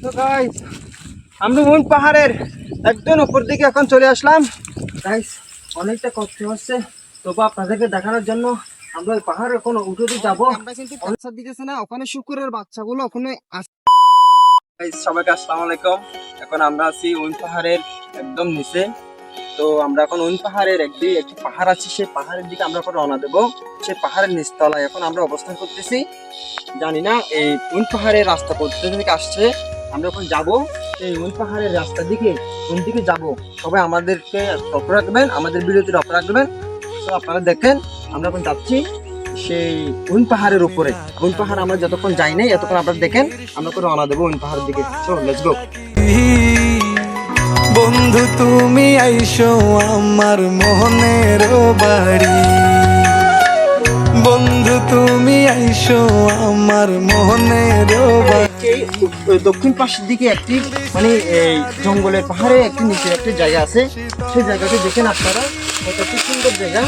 তো গাইস আমরা উইন পাহাড়ের একদম উপর দিকে এখন চলে আসলাম। গাইস অনেকটা কষ্ট হচ্ছে, তবু আপনাদেরকে দেখানোর জন্য আমরা ওই পাহাড়ে এখন উঠে যাবো। আমরা কিন্তু বাচ্চা দিতেছে না, ওখানে শুকুরের বাচ্চাগুলো ওখানে আছে। গাইস সবাইকে আসসালামু আলাইকুম। এখন আমরা আছি উইন পাহাড়ের একদম নিচে। তো আমরা এখন উইন পাহাড়ের একটি পাহাড় আছে, সেই পাহাড়ের দিকে আমরা এখন রওনা দেবো। সেই পাহাড়ের নিচতলায় এখন আমরা অবস্থান করতেছি। জানি না এই উইন পাহাড়ের রাস্তা কোথা থেকে আসছে, আমরা এখন যাবো এই উইন পাহাড়ের রাস্তার দিকে, কোন দিকে যাব সবাই আমাদেরকে লক্ষ্য রাখবেন, আমাদের ভিডিওতে লক্ষ্য রাখবেন। তো আপনারা দেখেন আমরা এখন যাচ্ছি সেই উইন পাহাড়ের উপরে। উইন পাহাড় আমরা যতক্ষণ যাই নাই এতক্ষণ আপনারা দেখেন, আমরা করে রওনা দেবো উইন পাহাড়ের দিকে। চলো লেটস গো। বন্ধু তুমি আইসো আমার মোহনের বাড়ি, বন্ধু তুমি আইসো আমার মোহনের বাড়ি। দক্ষিণ পাশের দিকে একটি মানে এই জঙ্গলের পাহাড়ে একটি নিচে একটি জায়গা আছে, সেই জায়গাটি দেখেন আপনারা, কত সুন্দর জায়গা।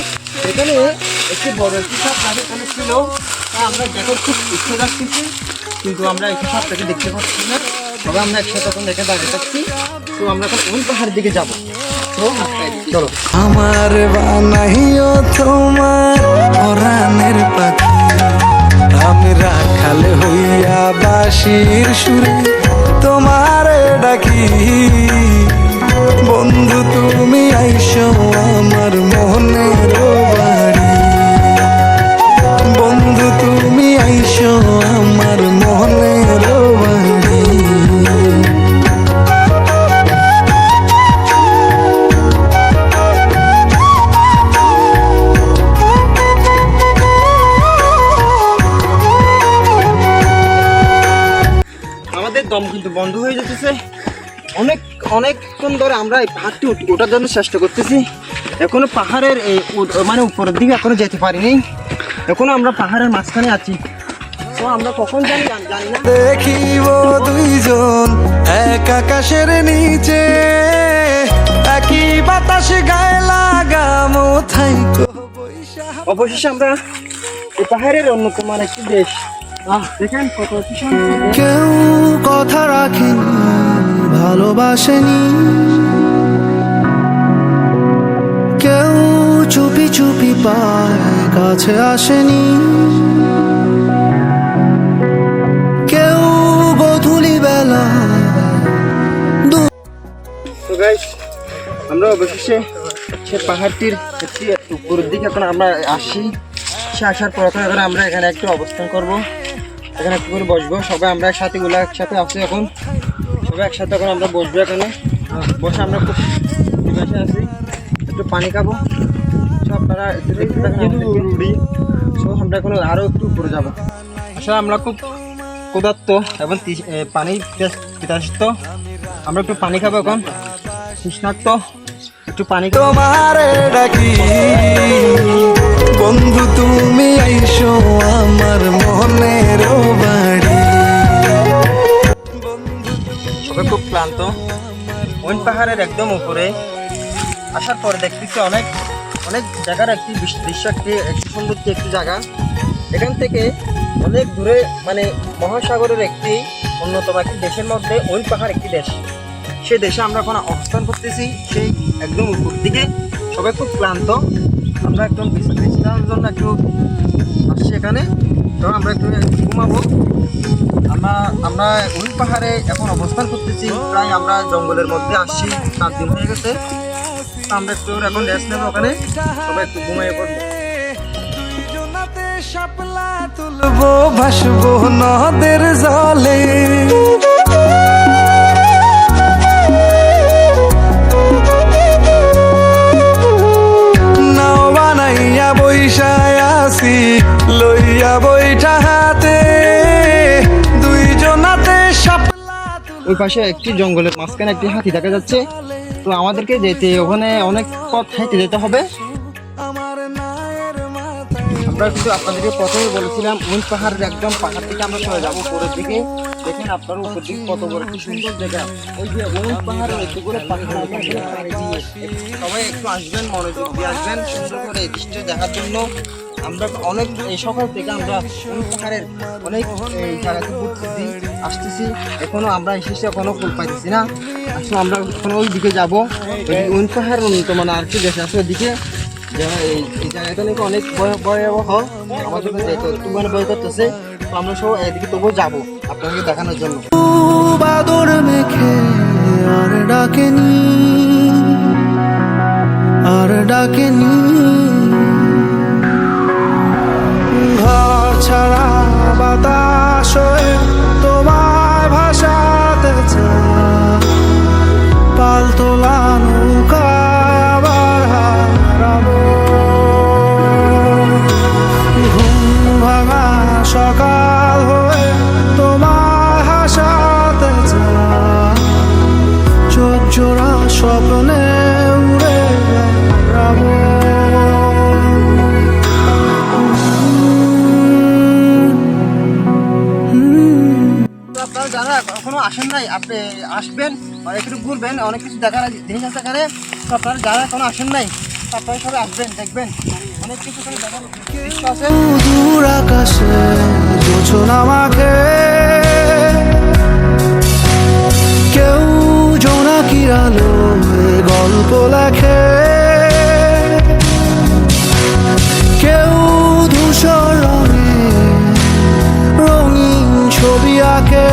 এখানে একটি বড় একটি সাপ এখানে ছিল, আমরা দেখার খুব ইচ্ছে রাখতেছি, কিন্তু আমরা একটি সাপটাকে দেখতে পাচ্ছি না। তবে আমরা একসাথে এখন দেখে দাঁড়িয়ে থাকছি। তো আমরা এখন ওই পাহাড়ের দিকে যাবো। তো চলো। আমার বানাইও তোমার পরাণের পাখি, আমি রাখাল হইয়া বাঁশির সুরে তোমার ডাকি। বন্ধু তুমি আইসো আমার মোহনের বাড়ি, বন্ধু তুমি আইসো আমার মোহনের বাড়ি। আমাদের দম কিন্তু বন্ধ হয়ে যেতেছে, অনেকক্ষণ ধরে আমরা এই পাহাড়টি ওঠার জন্য চেষ্টা করতেছি। এখনো পাহাড়ের মানে উপরের দিকে এখনো যেতে পারিনি, এখনো আমরা পাহাড়ের মাঝখানে আছি। তো আমরা কখন জানি না। দেখিব দুইজন এক আকাশের নিচে, একই বাতাস গায়ে লাগামো থাইকো। অবশেষে আমরা এই পাহাড়ের অন্যতম একটি দেশ দেখেন কত কেউ কথা রাখেনি, ভালোবাসেনি, কেউ চুপি চুপি পায় কাছে আসেনি, কেউ গোধূলি বেলা। তো গাইস আমরা অবশেষে সে পাহাড়টির একটি উপরের দিকে এখন আমরা আসি। সে আসার পর এখন আমরা এখানে একটু অবস্থান করব, এখানে একটু করে বসবো। সবাই আমরা একসাথে একসাথে আসি, এখন সবাই একসাথে এখন আমরা বসবো। এখানে বসে আমরা খুব বসে আছি, একটু পানি খাবো। সব আপনারা আমরা এখন আরও একটু উপরে যাবো। আসলে আমরা খুব ক্ষুধার্ত এবং পানি পিপাসিত, আমরা একটু পানি খাবো এখন, তৃষ্ণার্ত, একটু পানি তোমার ডাকি। বন্ধু তুমি আইসো আমার মোহনের বাড়ি। সবাই খুব ক্লান্ত, ওই পাহাড়ের একদম উপরে আসার পর দেখতেছি অনেক জায়গার একটি দৃশ্য, একটি সুন্দর একটি জায়গা। এখান থেকে অনেক দূরে মানে মহাসাগরের একটি অন্যতম একটি দেশের মধ্যে ওই পাহাড় একটি দেশ, সেই দেশে আমরা এখন অবস্থান করতেছি সেই একদম উপর দিকে। সবাই খুব ক্লান্ত, আমরা একদম বিশ্রামের জন্য একটু আসছি এখানে। তো আমরা একটু ঘুমাবো। আমরা ওই পাহাড়ে এখন অবস্থান করতেছি, প্রায় আমরা জঙ্গলের মধ্যে আসছি, 7 দিন হয়ে গেছে। আমরা একটু এখন রেস্ট নেবো ওখানে, সবাই একটু ঘুমিয়ে পড়বো। শাপলা তুলবো ভাসবো নদের জলে, নাও বানাইয়া বৈশায় আসি লইয়া বইটা হাতে, দুইজনাতে শাপলা। ওই পাশে একটি জঙ্গলের মাঝখানে একটি হাতি দেখা যাচ্ছে। তো আমাদেরকে যেতে ওখানে অনেক পথ হেঁটে যেতে হবে। আমরা আমরা কিন্তু আপনাদেরকে প্রথমে বলেছিলাম উইন পাহাড়ের একদম পাহাড় থেকে আমরা চলে যাবো উপরের দিকে। দেখেন আপনারা উপর দিকে কত বড় কি সুন্দর জায়গা। ওই যে উইন পাহাড়ের এতগুলো পাহাড় আছে, আসলে পাড়ি দিয়ে সবাই একটু আসবেন, মনোযোগ দিয়ে আসবেন সুন্দর করে এই দৃশ্য দেখার জন্য। আমরা অনেক এই সকাল থেকে আমরা উইন পাহাড়ের অনেক এই জায়গাতে ঘুরতেছি আসতেছি, এখনো আমরা এসেছি, এখনো ফুল পাইতেছি না। আসলে আমরা এখন ওই দিকে যাবো, উইন পাহাড় তো মানে আর কি দেশে আছে ওইদিকে। এই জায়গাটা নাকি অনেক ভয়াবহ, আমাদের একটু মানে ভয় করতেছে। তো আমরা সব এদিকে তবুও যাবো আপনাকে দেখানোর জন্য। বাদর মেখে আর ডাকেনি, আর ডাকেনি, ঘর ছাড়া বাতাস হয়ে তোমার ভাষাতে চায়, পাল তোলা নৌকায় আবার হারাবো, ঘুম ভাঙা সকাল হয়ে তোমার হাসাতে চায়, চোখ জোড়া স্বপ্নে উড়ে বেড়াবো। আপনারা যারা এখনো আসেন নাই, আপনি আসবেন, একটু ঘুরবেন, অনেক কিছু দেখার জিনিস আছে এখানে। তো আপনারা যারা এখনো আসেন নাই আপনারা সবাই আসবেন, দেখবেন অনেক কিছু এখানে দেখার দৃশ্য আছে। দূর আকাশে জোছনা মাখে, কেউ জোনাকির আলোয় গল্প লেখে, কেউ ধূসর রঙে রঙিন ছবি আঁকে,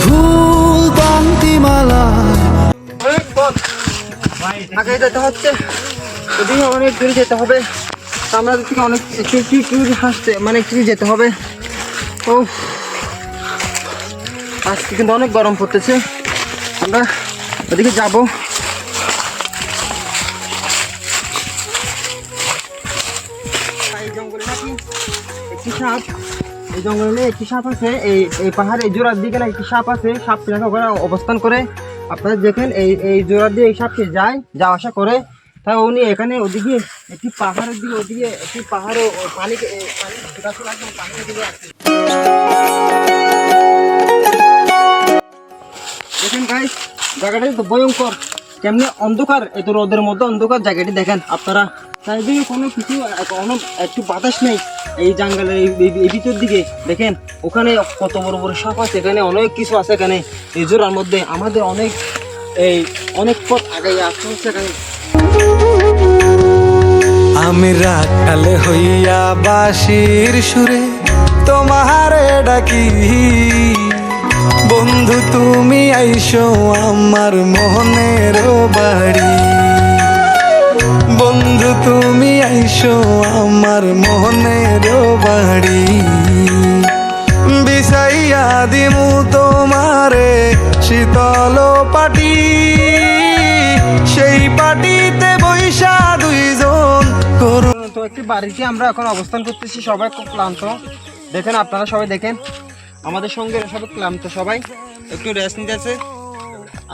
ভুল পংক্তিমালা অনেক পথ আগে যেতে হচ্ছে, ওদিকে অনেক দূরে যেতে হবে। তো আমরা থেকে অনেক একটু একটু একটু হাসতে মানে একটু যেতে হবে। ও আজকে কিন্তু অনেক গরম পড়তেছে, আমরা ওদিকে যাবো। এই জঙ্গলে নাকি একটি সাপ, এই জঙ্গলে একটি সাপ আছে, এই পাহাড়ে এই জোড়ার দিকে না একটি সাপ আছে, সাপটি নাকি ওখানে অবস্থান করে। আপনারা দেখেন এই জোড়ার দিয়ে এই সাপটি যাওয়া আসা করে। তাই উনি এখানে ওদিকে একটি পাহাড়ের দিকে, ওদিকে একটি পাহাড়ে পানি দিকে আসছে। দেখেন গাইস জায়গাটা তো ভয়ঙ্কর, কেমনি অন্ধকার, এত রোদের মধ্যে অন্ধকার জায়গাটি দেখেন আপনারা। তাই দিকে কোনো কিছু কোনো একটু বাতাস নেই এই জঙ্গলের এই ভিতর দিকে। দেখেন ওখানে কত বড় বড় সাপ আছে, এখানে অনেক কিছু আছে এখানে এই জোড়ার মধ্যে। আমাদের অনেক পথ আগে আসতে হচ্ছে এখানে। আমি রাখাল হইয়া বাঁশির সুরে তোমারে ডাকি, বন্ধু তুমি আইসো আমার মনের বাড়ি, বন্ধু তুমি আইসো আমার মনের বাড়ি, বিছাইয়া দিমু তোমারে শীতল পাটি, সেই পাটিতে বৈশা দুইজন করু। তো একটি বাড়িতে আমরা এখন অবস্থান করতেছি, সবাই খুব ক্লান্ত। দেখেন আপনারা সবাই দেখেন আমাদের সঙ্গে সবাই ক্লান্ত, সবাই একটু রেস্ট নিতেছে।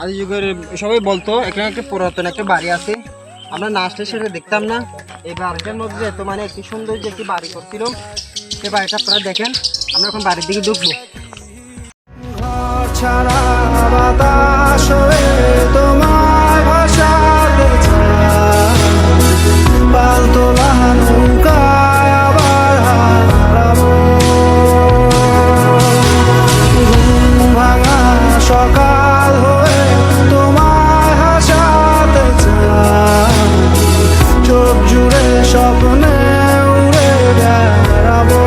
আদি যুগের সবাই বলতো এখানে একটা পুরাতন একটা বাড়ি আছে, আমরা না আসলে সেটা দেখতাম না। এই বাড়িটার মধ্যে এত মানে একটি সুন্দর যে একটি বাড়ি করছিল, সেই বাড়িটা আপনারা দেখেন। আমরা এখন বাড়ির দিকে ঢুকবো। ঘর ছাড়া বাতাস হয়ে তোমার ভাষাতে চায়, পাল তোলা নৌকায় আবার হারাবো, ঘুম ভাঙা সকাল হয়ে তোমার হাসাতে চায়, চোখ জুড়ে স্বপ্নে উড়ে বেড়াবো।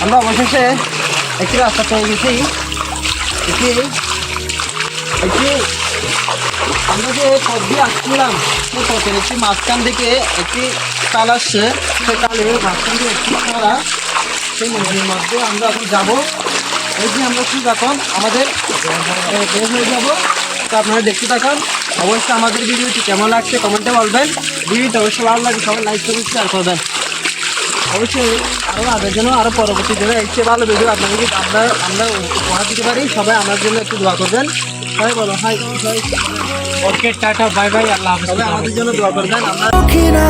আমরা অবশেষে একটি রাস্তা পেয়ে গেছি। আমরা যে পথ দিয়ে আসছিলাম সেই পথের একটি মাঝখান থেকে একটি তাল আসছে, সেই তালের মাঝখান দিয়ে একটি খরা, সেই নদীর মধ্যে আমরা এখন যাবো। এই যে আমরা ঠিক এখন আমাদের বের হয়ে যাবো। তো আপনারা দেখতে থাকুন। অবশ্যই আমাদের ভিডিওটি কেমন লাগছে কমেন্টে বলবেন। ভিডিওটি অবশ্যই ভালো লাগে সবাই লাইক করবেন, শেয়ার করবেন। অবশ্যই আরও আগের জন্য আরও পরবর্তী দিনে এসে ভালো ভিডিও আপনাদের আমরা উপহার দিতে পারি। সবাই আমার জন্য একটু দোয়া করবেন। সবাই বলো হাই। ওকে, টাটা, বাই বাই, আল্লাহ হাফেজ। সবাই আমাদের জন্য দোয়া করবেন। আমরা দক্ষিণা